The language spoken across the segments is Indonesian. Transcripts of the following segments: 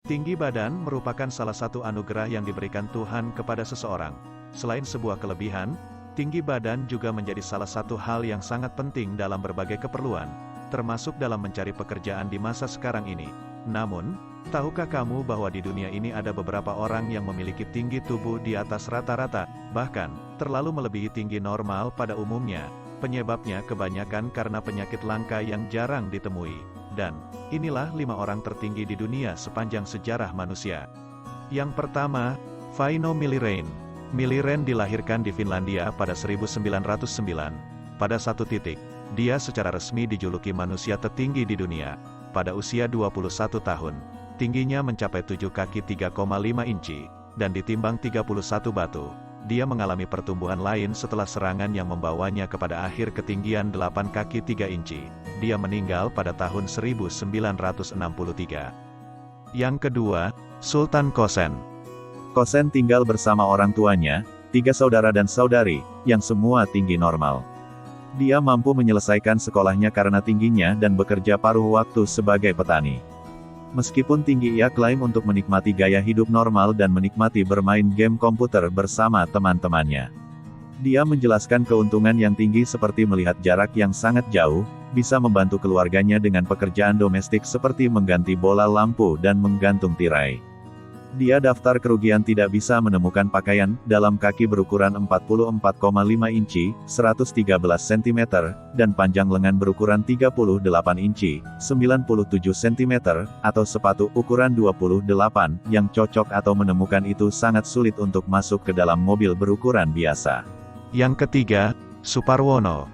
Tinggi badan merupakan salah satu anugerah yang diberikan Tuhan kepada seseorang. Selain sebuah kelebihan, tinggi badan juga menjadi salah satu hal yang sangat penting dalam berbagai keperluan, termasuk dalam mencari pekerjaan di masa sekarang ini. Namun, tahukah kamu bahwa di dunia ini ada beberapa orang yang memiliki tinggi tubuh di atas rata-rata, bahkan terlalu melebihi tinggi normal pada umumnya? Penyebabnya kebanyakan karena penyakit langka yang jarang ditemui. Dan, inilah 5 orang tertinggi di dunia sepanjang sejarah manusia. Yang pertama, Väinö Millirain. Millirain dilahirkan di Finlandia pada 1909. Pada satu titik, dia secara resmi dijuluki manusia tertinggi di dunia. Pada usia 21 tahun, tingginya mencapai 7 kaki 3,5 inci, dan ditimbang 31 batu. Dia mengalami pertumbuhan lain setelah serangan yang membawanya kepada akhir ketinggian 8 kaki 3 inci. Dia meninggal pada tahun 1963. Yang kedua, Sultan Kösen. Kösen tinggal bersama orang tuanya, 3 saudara dan saudari, yang semua tinggi normal. Dia mampu menyelesaikan sekolahnya karena tingginya dan bekerja paruh waktu sebagai petani. Meskipun tinggi, ia klaim untuk menikmati gaya hidup normal dan menikmati bermain game komputer bersama teman-temannya. Dia menjelaskan keuntungan yang tinggi seperti melihat jarak yang sangat jauh, bisa membantu keluarganya dengan pekerjaan domestik seperti mengganti bola lampu dan menggantung tirai. Dia daftar kerugian tidak bisa menemukan pakaian dalam kaki berukuran 44,5 inci, 113 cm, dan panjang lengan berukuran 38 inci, 97 cm, atau sepatu ukuran 28 yang cocok atau menemukan itu sangat sulit untuk masuk ke dalam mobil berukuran biasa. Yang ketiga, Suparwono.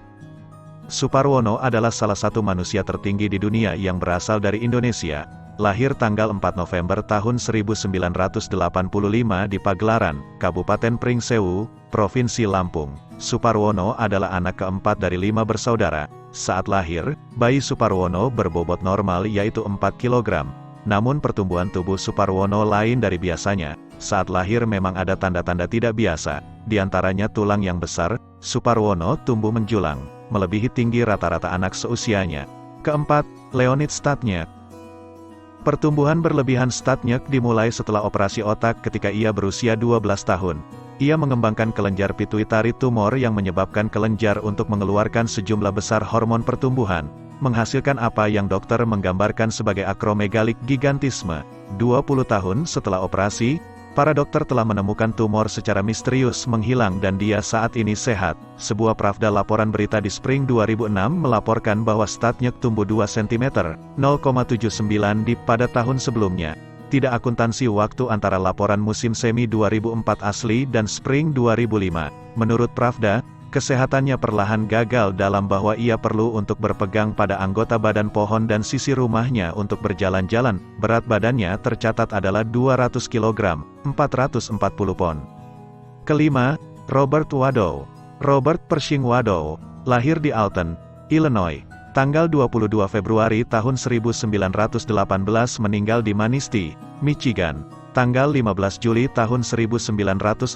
Suparwono adalah salah satu manusia tertinggi di dunia yang berasal dari Indonesia. Lahir tanggal 4 November tahun 1985 di Pagelaran, Kabupaten Pringsewu, Provinsi Lampung. Suparwono adalah anak keempat dari 5 bersaudara. Saat lahir, bayi Suparwono berbobot normal yaitu 4 kg. Namun pertumbuhan tubuh Suparwono lain dari biasanya. Saat lahir memang ada tanda-tanda tidak biasa, di antaranya tulang yang besar. Suparwono tumbuh menjulang, melebihi tinggi rata-rata anak seusianya. Keempat, Leonid Stadnyk. Pertumbuhan berlebihan Stadnyk dimulai setelah operasi otak ketika ia berusia 12 tahun. Ia mengembangkan kelenjar pituitari tumor yang menyebabkan kelenjar untuk mengeluarkan sejumlah besar hormon pertumbuhan, menghasilkan apa yang dokter menggambarkan sebagai akromegalik gigantisme. 20 tahun setelah operasi, para dokter telah menemukan tumor secara misterius menghilang dan dia saat ini sehat. Sebuah Pravda laporan berita di Spring 2006 melaporkan bahwa Stadnyk tumbuh 2 cm, 0,79 pada tahun sebelumnya. Tidak akuntansi waktu antara laporan musim semi 2004 asli dan Spring 2005. Menurut Pravda, kesehatannya perlahan gagal dalam bahwa ia perlu untuk berpegang pada anggota badan pohon dan sisi rumahnya untuk berjalan-jalan. Berat badannya tercatat adalah 200 kg, 440 pon. Kelima, Robert Wadow. Robert Pershing Wadow, lahir di Alton, Illinois, tanggal 22 Februari tahun 1918 meninggal di Manistee, Michigan, tanggal 15 Juli tahun 1940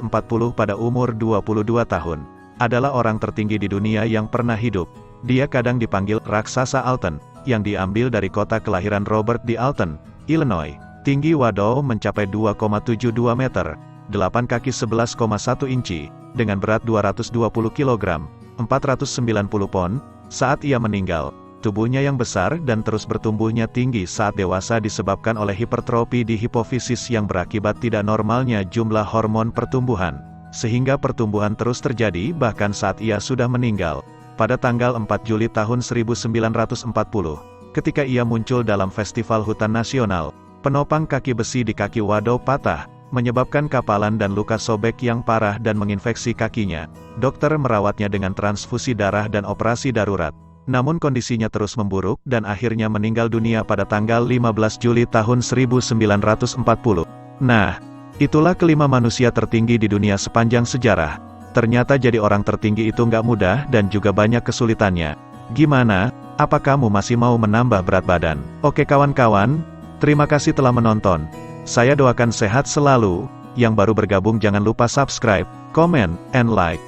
pada umur 22 tahun. Adalah orang tertinggi di dunia yang pernah hidup. Dia kadang dipanggil Raksasa Alton, yang diambil dari kota kelahiran Robert di Alton, Illinois. Tinggi Wadow mencapai 2,72 meter, 8 kaki 11,1 inci, dengan berat 220 kg, 490 pon. Saat ia meninggal, tubuhnya yang besar dan terus bertumbuhnya tinggi saat dewasa disebabkan oleh hipertrofi di hipofisis yang berakibat tidak normalnya jumlah hormon pertumbuhan. Sehingga pertumbuhan terus terjadi bahkan saat ia sudah meninggal. Pada tanggal 4 Juli tahun 1940, ketika ia muncul dalam Festival Hutan Nasional, penopang kaki besi di kaki Wadow patah, menyebabkan kapalan dan luka sobek yang parah dan menginfeksi kakinya. Dokter merawatnya dengan transfusi darah dan operasi darurat. Namun kondisinya terus memburuk dan akhirnya meninggal dunia pada tanggal 15 Juli tahun 1940. Nah, itulah kelima manusia tertinggi di dunia sepanjang sejarah. Ternyata jadi orang tertinggi itu nggak mudah dan juga banyak kesulitannya. Gimana? Apa kamu masih mau menambah berat badan? Oke kawan-kawan, terima kasih telah menonton. Saya doakan sehat selalu. Yang baru bergabung jangan lupa subscribe, comment, and like.